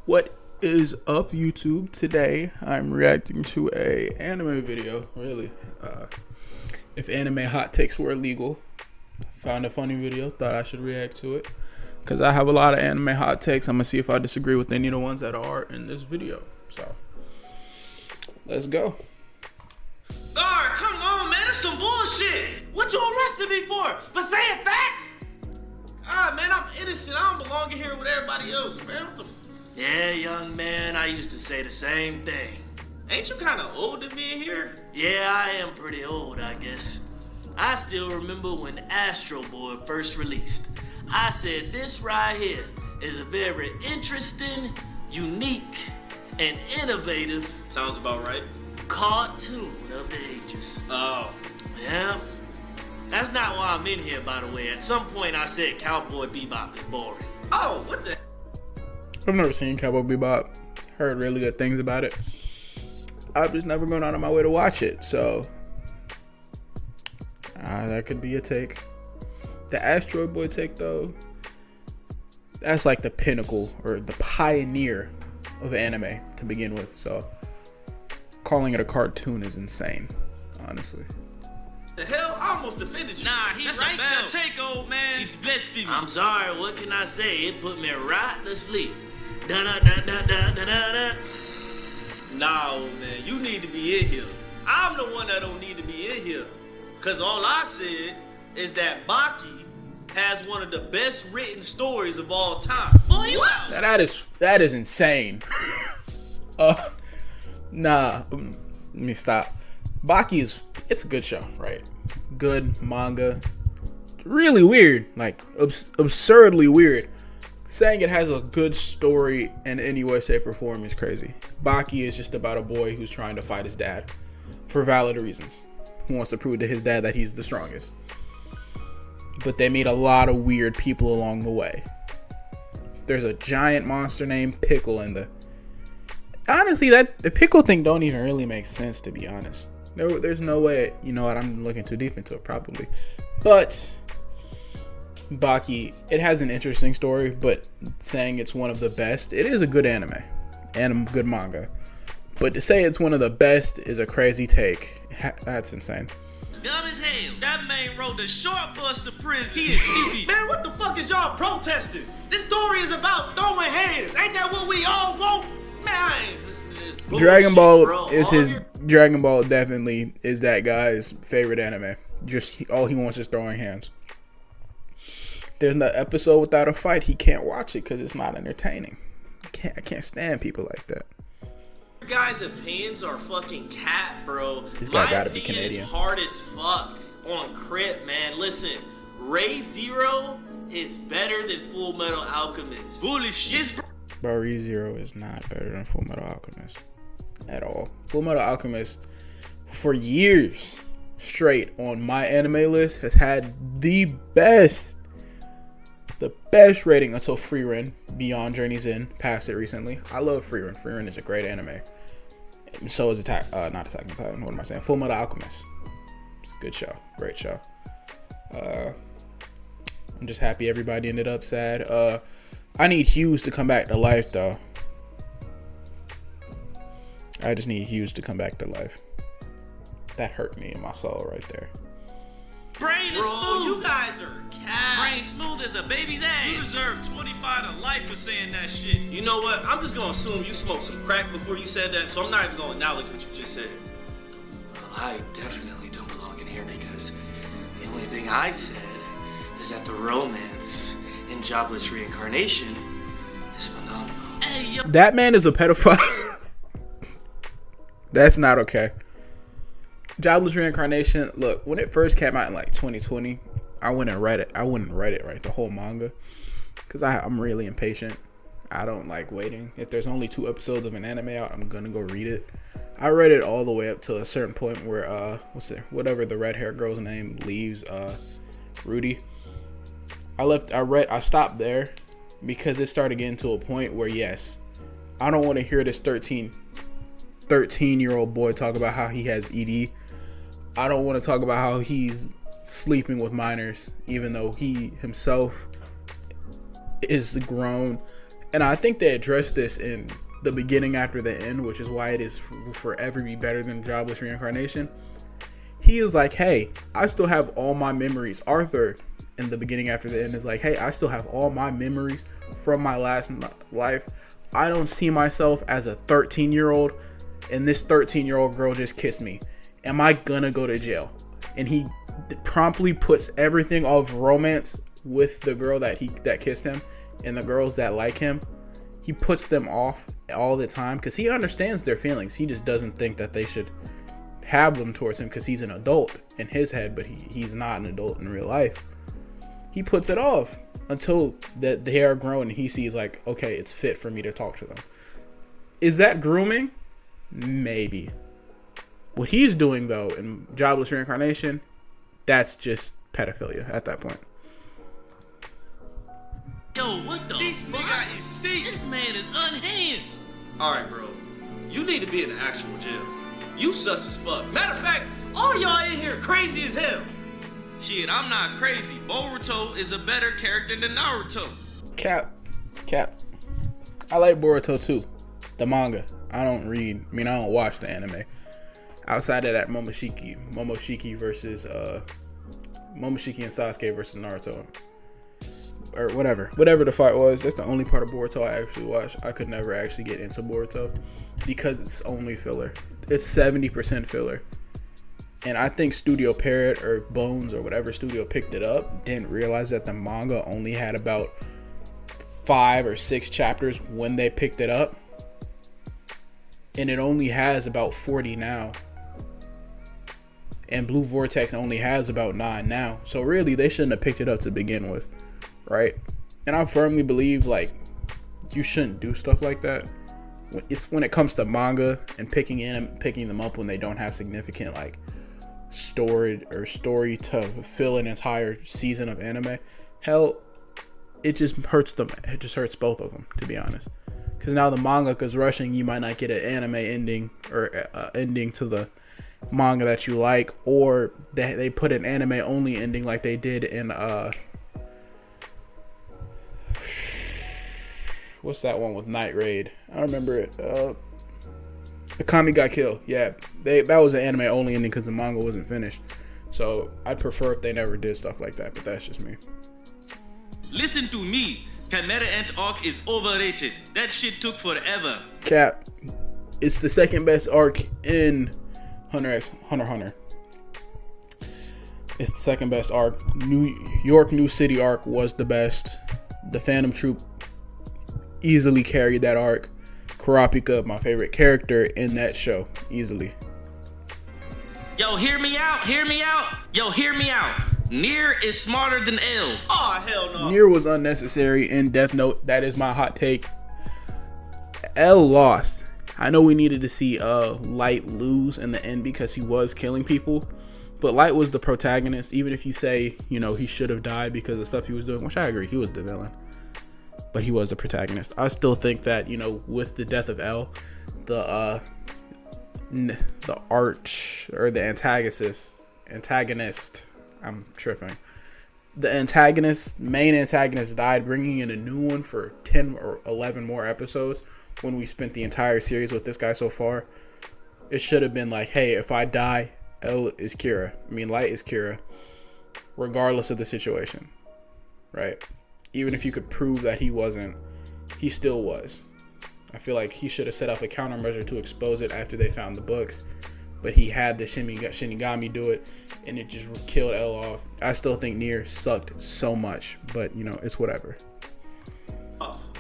What is up, YouTube? Today I'm reacting to a anime video. Really, if anime hot takes were illegal, found a funny video, thought I should react to it because I have a lot of anime hot takes. I'm gonna see if I disagree with any of the ones that are in this video. So let's go. Guard, come on, man, that's some bullshit. What you arrested me for saying facts? Ah, man, I'm innocent. I don't belong in here with everybody else, man. What the Yeah, young man, I used to say the same thing. Ain't you kind of old to be in here? Yeah, I am pretty old, I guess. I still remember when Astro Boy first released. I said this right here is a very interesting, unique, and innovative Sounds about right. cartoon of the ages. Oh. Yeah. That's not why I'm in here, by the way. At some point I said Cowboy Bebop is boring. Oh, what the? I've never seen Cowboy Bebop. Heard really good things about it. I've just never gone out of my way to watch it, so that could be a take. The Asteroid Boy take, though, that's like the pinnacle or the pioneer of anime to begin with. So calling it a cartoon is insane, honestly. The hell? I almost offended you. Nah, he's That's right a bad though. take, old man. It's blasphemy. I'm sorry, what can I say? It put me right to sleep. Da-da-da-da-da-da-da. Nah, old man, you need to be in here. I'm the one that don't need to be in here. Cause all I said is that Baki has one of the best written stories of all time. Boy, you out. That is insane. Let me stop. Baki it's a good show, right? Good manga. Really weird, like absurdly weird. Saying it has a good story in any way, shape, or form is crazy. Baki is just about a boy who's trying to fight his dad for valid reasons. Who wants to prove to his dad that he's the strongest. But they meet a lot of weird people along the way. There's a giant monster named Pickle in the... Honestly, the Pickle thing don't even really make sense, to be honest. There's no way... You know what? I'm looking too deep into it, probably. But... Baki, it has an interesting story, but saying it's one of the best, it is a good anime and a good manga. But to say it's one of the best is a crazy take. That's insane. Dumb as hell. That man rode the short bus to prison. He is stupid. Man, what the fuck is y'all protesting? This story is about throwing hands. Ain't that what we all want? Man, I ain't listening to this bullshit, Dragon Ball bro. is his... Dragon Ball definitely is that guy's favorite anime. Just all he wants is throwing hands. There's no episode without a fight. He can't watch it because it's not entertaining. I can't stand people like that. Your guys' opinions are fucking cat, bro. This guy gotta be My opinion Canadian. is hard as fuck on Crip, man. Listen, Ray Zero is better than Full Metal Alchemist. Bullshit. Bro, ReZero is not better than Full Metal Alchemist at all. Full Metal Alchemist, for years straight on my anime list, has had the best rating until Frieren Beyond Journey's End passed it recently. I love Frieren. Frieren is a great anime. And so is not Attack on Titan. What am I saying? Full Metal Alchemist. It's a good show. Great show. I'm just happy everybody ended up sad. I need Hughes to come back to life, though. I just need Hughes to come back to life. That hurt me in my soul right there. Brain is Bro, smooth. you guys are cat. Brain smooth as a baby's ass. You deserve 25 to life for saying that shit. You know what? I'm just gonna assume you smoked some crack before you said that, so I'm not even gonna acknowledge what you just said. Well, I definitely don't belong in here because the only thing I said is that the romance in Jobless Reincarnation is phenomenal. Hey, yo. That man is a pedophile. That's not okay. Jobless Reincarnation. Look, when it first came out in like 2020, I went and read it. I wouldn't read it, right, the whole manga, because I'm really impatient. I don't like waiting. If there's only 2 episodes of an anime out, I'm gonna go read it. I read it all the way up to a certain point where whatever the red hair girl's name leaves Rudy. I stopped there because it started getting to a point where, yes, I don't want to hear this 13-year-old boy talk about how he has ED. I don't want to talk about how he's sleeping with minors, even though he himself is grown And I think they addressed this in the beginning after the end, which is why it is will forever be better than Jobless Reincarnation. He is like, hey, I still have all my memories. Arthur in the beginning after the end is like, hey, I still have all my memories from my last life. I don't see myself as a 13-year-old, and this 13-year-old girl just kissed me. Am I gonna go to jail? And he promptly puts everything of romance with the girl that kissed him and the girls that like him. He puts them off all the time because he understands their feelings. He just doesn't think that they should have them towards him because he's an adult in his head, but he's not an adult in real life. He puts it off until that they are grown and he sees like, okay, it's fit for me to talk to them. Is that grooming? Maybe. What he's doing though in Jobless Reincarnation, that's just pedophilia at that point. Yo, what the This fuck? nigga is sick. This man is unhinged. Alright, bro. You need to be in the actual jail. You sus as fuck. Matter of fact, all y'all in here crazy as hell. Shit, I'm not crazy. Boruto is a better character than Naruto. Cap. I like Boruto too. The manga. I don't watch the anime. Outside of that Momoshiki versus Momoshiki and Sasuke versus Naruto. Or whatever the fight was, that's the only part of Boruto I actually watched. I could never actually get into Boruto because it's only filler. It's 70% filler. And I think Studio Parrot or Bones or whatever studio picked it up didn't realize that the manga only had about 5 or 6 chapters when they picked it up. And it only has about 40 now. And Blue Vortex only has about 9 now. So really, they shouldn't have picked it up to begin with. Right? And I firmly believe like you shouldn't do stuff like that. When it comes to manga and picking them up when they don't have significant like story to fill an entire season of anime. Hell, it just hurts them. It just hurts both of them, to be honest. Because now the manga is rushing, you might not get an anime ending or ending to the manga that you like, or they put an anime only ending like they did in what's that one with Night Raid? I remember it. Akami got killed. Yeah, that was an anime only ending because the manga wasn't finished. So I'd prefer if they never did stuff like that, but that's just me. Listen to me. Chimera Ant arc is overrated. That shit took forever. Cap, it's the second best arc in Hunter x Hunter. It's the second best arc. New York New City arc was the best. The Phantom Troop easily carried that arc. Kurapika, my favorite character in that show, easily. Yo, hear me out. Yo, hear me out. Nier is smarter than L. Oh, hell no. Nier was unnecessary in Death Note. That is my hot take. L lost. I know we needed to see Light lose in the end because he was killing people. But Light was the protagonist. Even if you say, he should have died because of the stuff he was doing, which I agree, he was the villain. But he was the protagonist. I still think that, with the death of L, the arch or the antagonist, I'm tripping. The main antagonist died, bringing in a new one for 10 or 11 more episodes when we spent the entire series with this guy so far. It should have been like, hey, if I die, Light is Kira, regardless of the situation, right? Even if you could prove that he wasn't, he still was. I feel like he should have set up a countermeasure to expose it after they found the books, but he had the Shinigami do it, and it just killed L off. I still think Nier sucked so much, but it's whatever.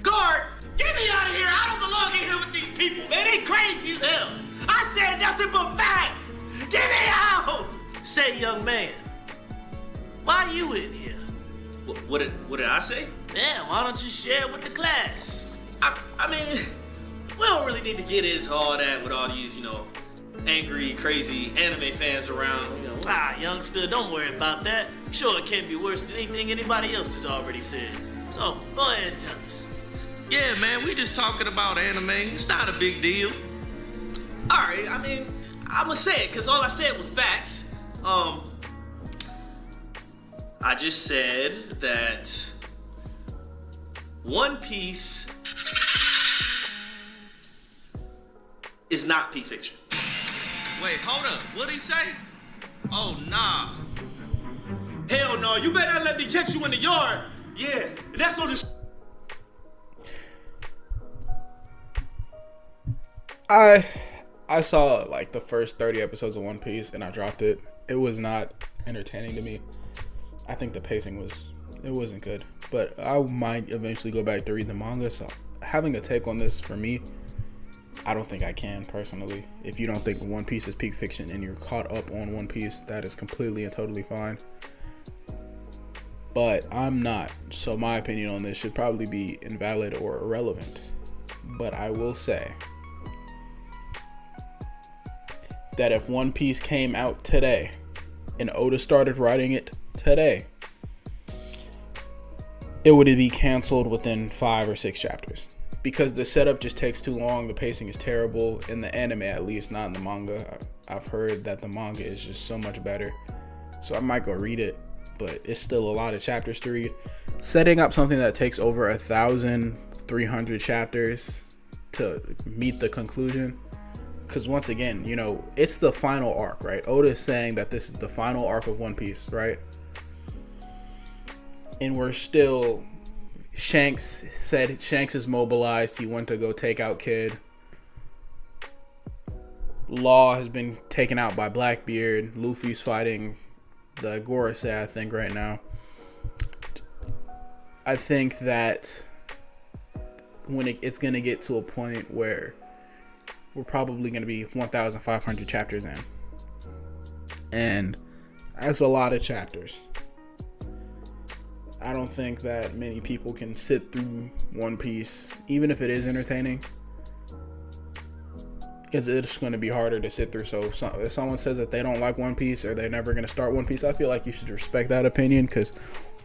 Guard, get me out of here. I don't belong in here with these people, man. They crazy as hell. I said nothing but facts. Get me out. Say, young man, why you in here? What did I say? Yeah, why don't you share with the class? I mean, we don't really need to get into all that with all these, angry, crazy anime fans around. Youngster, don't worry about that. I'm sure it can't be worse than anything anybody else has already said. So, go ahead and tell us. Yeah, man, we just talking about anime. It's not a big deal. Alright, I mean, I'ma say it, because all I said was facts. I just said that One Piece is not peak fiction. Wait, hold up. What'd he say? Oh, nah. Hell no, you better not let me catch you in the yard. Yeah, that's on the I saw like the first 30 episodes of One Piece and I dropped it. It was not entertaining to me. I think the pacing wasn't good. But I might eventually go back to read the manga. So having a take on this for me, I don't think I can personally. If you don't think One Piece is peak fiction and you're caught up on One Piece, that is completely and totally fine. But I'm not. So my opinion on this should probably be invalid or irrelevant. But I will say that if One Piece came out today and Oda started writing it today, it would be canceled within 5 or 6 chapters. Because the setup just takes too long, the pacing is terrible, in the anime at least, not in the manga. I've heard that the manga is just so much better. So I might go read it, but it's still a lot of chapters to read. Setting up something that takes over 1,300 chapters to meet the conclusion, because once again, you know, it's the final arc, right? Oda is saying that this is the final arc of One Piece, right? And we're still... Shanks said Shanks is mobilized. He went to go take out Kid. Law has been taken out by Blackbeard. Luffy's fighting the Gorosei, I think, right now. I think that when it's going to get to a point where we're probably going to be 1,500 chapters in. And that's a lot of chapters. I don't think that many people can sit through One Piece, even if it is entertaining. It's going to be harder to sit through. So if someone says that they don't like One Piece or they're never going to start One Piece, I feel like you should respect that opinion, because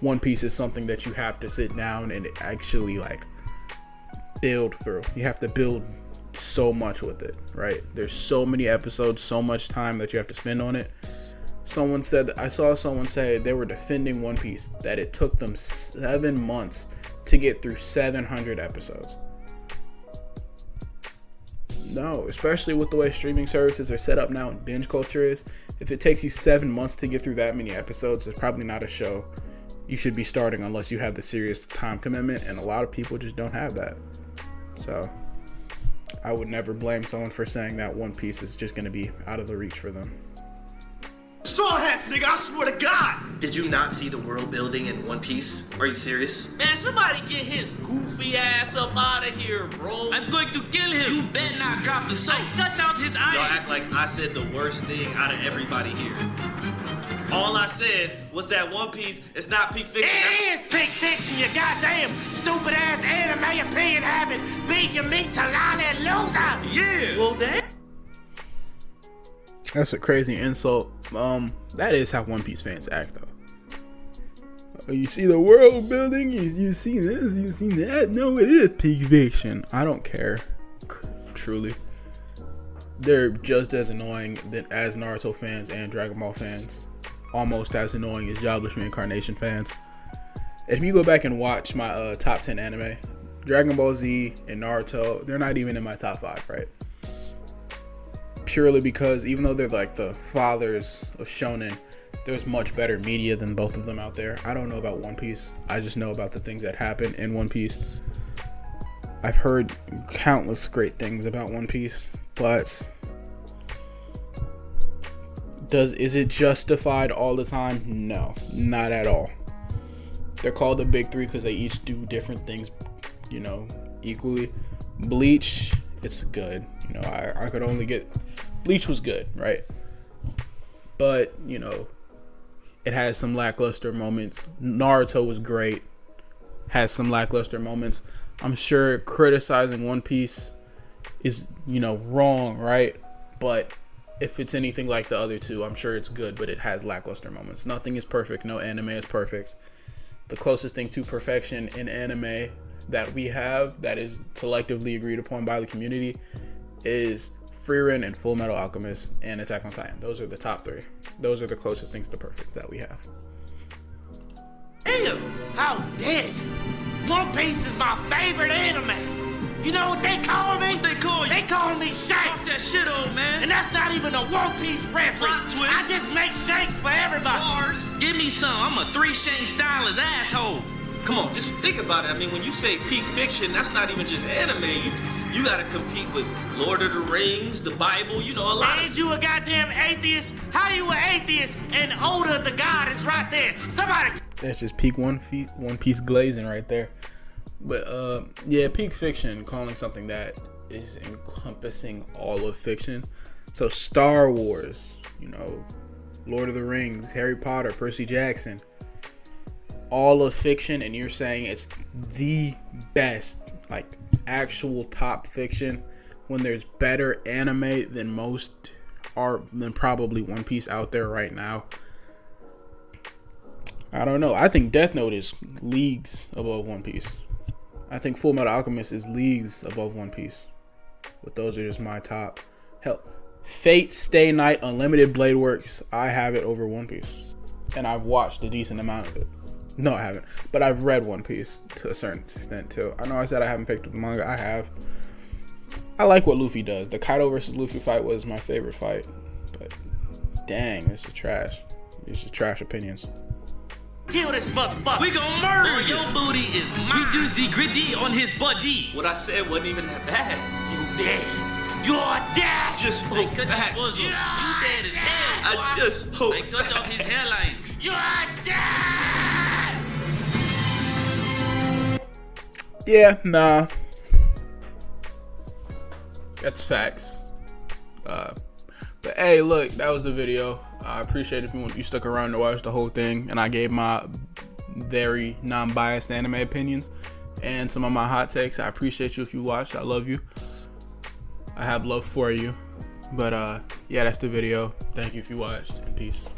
One Piece is something that you have to sit down and actually like build through. You have to build so much with it, right? There's so many episodes, so much time that you have to spend on it. I saw someone say they were defending One Piece, that it took them 7 months to get through 700 episodes. No, especially with the way streaming services are set up now and binge culture is. If it takes you 7 months to get through that many episodes, it's probably not a show you should be starting unless you have the serious time commitment, and a lot of people just don't have that. So I would never blame someone for saying that One Piece is just going to be out of the reach for them. Straw hats, nigga, I swear to God! Did you not see the world building in One Piece? Are you serious? Man, somebody get his goofy ass up out of here, bro. I'm going to kill him. You better not drop the soap. Cut out his eyes. Y'all act like I said the worst thing out of everybody here. All I said was that One Piece is not peak fiction. It is peak fiction, you goddamn stupid ass anime opinion having beat your meat to lolly and loser. Yeah. Well, damn. That's a crazy insult. That is how One Piece fans act, though. You see the world building, you see this, you see that. No, it is peak fiction. I don't care. Truly, they're just as annoying as Naruto fans and Dragon Ball fans. Almost as annoying as Jobless Reincarnation fans. If you go back and watch my top 10 anime, Dragon Ball Z and Naruto, they're not even in my top 5, right? Purely because even though they're like the fathers of shonen, there's much better media than both of them out there. I don't know about One Piece. I just know about the things that happen in One Piece. I've heard countless great things about One Piece, but is it justified all the time? No, not at all. They're called the big three because they each do different things, you know, equally. Bleach, it's good. You know, I could only get... Bleach was good, right? But, you know, it has some lackluster moments. Naruto was great. Has some lackluster moments. I'm sure criticizing One Piece is, you know, wrong, right? But if it's anything like the other two, I'm sure it's good, but it has lackluster moments. Nothing is perfect. No anime is perfect. The closest thing to perfection in anime that we have, that is collectively agreed upon by the community, is Frieren and Full Metal Alchemist and Attack on Titan. Those are the top 3. Those are the closest things to perfect that we have. Damn, how dare you? One Piece is my favorite anime. You know what they call me? What they call you? They call me Shanks. Talk that that shit old, man. And that's not even a One Piece reference. Plot twist. I just make shanks for everybody. Bars. Give me some. I'm a 3-shank stylist asshole. Come on, just think about it. I mean, when you say peak fiction, that's not even just anime. You gotta compete with Lord of the Rings, the Bible, you know, a lot Ain't you a goddamn atheist? How you an atheist and Oda the God is right there? Somebody. That's just peak One Piece glazing right there. But yeah, peak fiction, calling something that is encompassing all of fiction. So Star Wars, you know, Lord of the Rings, Harry Potter, Percy Jackson, all of fiction, and you're saying it's the best, like actual top fiction, when there's better anime than most are, than probably One Piece out there right now. I don't know. I think Death Note is leagues above One Piece. I think Full Metal Alchemist is leagues above One Piece. But those are just my top. Hell, Fate Stay Night Unlimited Blade Works, I have it over One Piece. And I've watched a decent amount of it. No, I haven't. But I've read One Piece to a certain extent too. I know I said I haven't picked up the manga. I have. I like what Luffy does. The Kaido versus Luffy fight was my favorite fight. But dang, this is trash. These are trash opinions. Kill this motherfucker. We gon' murder you. Your booty is mine. We do the gritty on his body. What I said wasn't even that bad. You dead. You're dead. Just spoke facts. You dead as hell. I just spoke I cut off his hairline. You're dead. Yeah, nah. That's facts. But hey, look, that was the video. I appreciate if you stuck around to watch the whole thing, and I gave my very non-biased anime opinions and some of my hot takes. I appreciate you if you watched. I love you. I have love for you. But yeah, that's the video. Thank you if you watched, and peace.